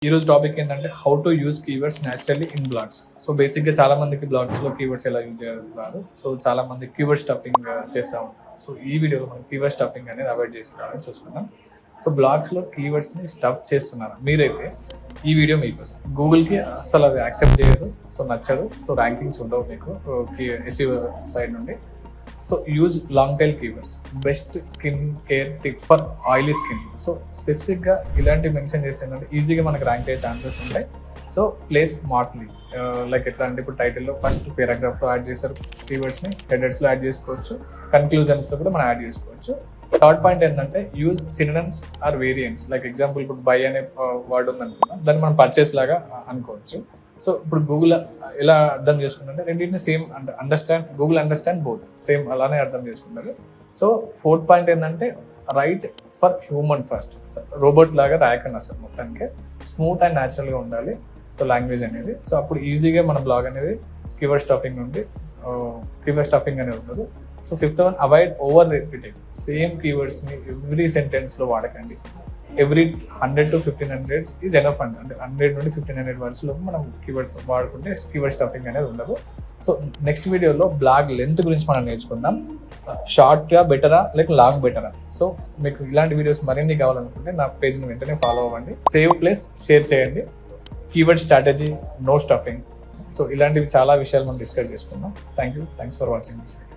ఈ రోజు టాపిక్ ఏంటంటే how to use keywords naturally in blogs. So బేసిక్గా చాలా మందికి బ్లాగ్స్లో కీవర్డ్స్ ఎలా యూజ్ చేయాలి. సో చాలా మంది కీవర్డ్ స్టఫింగ్ చేస్తూ ఉంటారు. సో ఈ వీడియోలో మనం కీవర్డ్ స్టఫింగ్ అనేది అవాయిడ్ చేసుకోవాలని చూసుకున్నాం. సో బ్లాగ్స్లో కీవర్డ్స్ని స్టఫ్ చేస్తున్నారు మీరైతే ఈ వీడియో మీకోసం. గూగుల్కి అసలు అది యాక్సెప్ట్ చేయదు, సో నచ్చదు, సో ర్యాంకింగ్స్ ఉండవు మీకు ఎస్ఈఓ సైడ్ నుండి. So use long tail keywords, best skin care tips for oily skin. So స్పెసిఫిక్గా ఇలాంటివి మెన్షన్ చేసేందంటే ఈజీగా మనకు ర్యాంక్ అయ్యే ఛాన్సెస్ ఉంటాయి. సో ప్లేస్ స్మార్ట్లీ, లైక్ ఎట్లా అంటే ఇప్పుడు టైటిల్లో ఫస్ట్ పారాగ్రాఫ్లో యాడ్ చేశారు కీవర్డ్స్ని, హెడర్స్లో యాడ్ చేసుకోవచ్చు, కన్క్లూజన్స్లో కూడా మనం యాడ్ చేసుకోవచ్చు. థర్డ్ పాయింట్ ఏంటంటే use synonyms or variants. Like example ఇప్పుడు బై అనే వర్డ్ ఉందనుకున్నాం, దాన్ని మనం పర్చేస్ లాగా అనుకోవచ్చు. సో ఇప్పుడు గూగుల్ ఎలా అర్థం చేసుకుంటే రెండింటిని same Google understand both same అలానే అర్థం చేసుకుంటారు. సో ఫోర్త్ పాయింట్ ఏంటంటే right for human first. Robot లాగా రాయకండి అసలు, మొత్తానికి స్మూత్ అండ్ న్యాచురల్గా ఉండాలి సో లాంగ్వేజ్ అనేది. సో అప్పుడు ఈజీగా మన బ్లాగ్ అనేది కీవర్డ్ స్టఫింగ్ నుండి అనేది ఉండదు. So fifth one, avoid over repeating. Same కీవర్డ్స్ని ఎవ్రీ సెంటెన్స్లో వాడకండి. ఎవ్రీ 100 to 1500 ఈజ్ ఎనఫ్ అండి. అంటే 100 నుండి 1500 వర్డ్స్లో మనం కీవర్డ్స్ వాడుకుంటే కీవర్డ్ స్టఫింగ్ అనేది ఉండదు. సో నెక్స్ట్ వీడియోలో బ్లాగ్ లెంత్ గురించి మనం నేర్చుకుందాం. షార్ట్గా బెటరా లేక లాంగ్ బెటరా. సో మీకు ఇలాంటి వీడియోస్ మరిన్ని కావాలనుకుంటే నా పేజ్ని వెంటనే ఫాలో అవ్వండి. సేవ్ ప్లస్ షేర్ చేయండి. Keyword strategy, no stuffing. So ఇలాంటివి చాలా విషయాలు మనం డిస్కస్ చేసుకుందాం. Thanks for watching this video.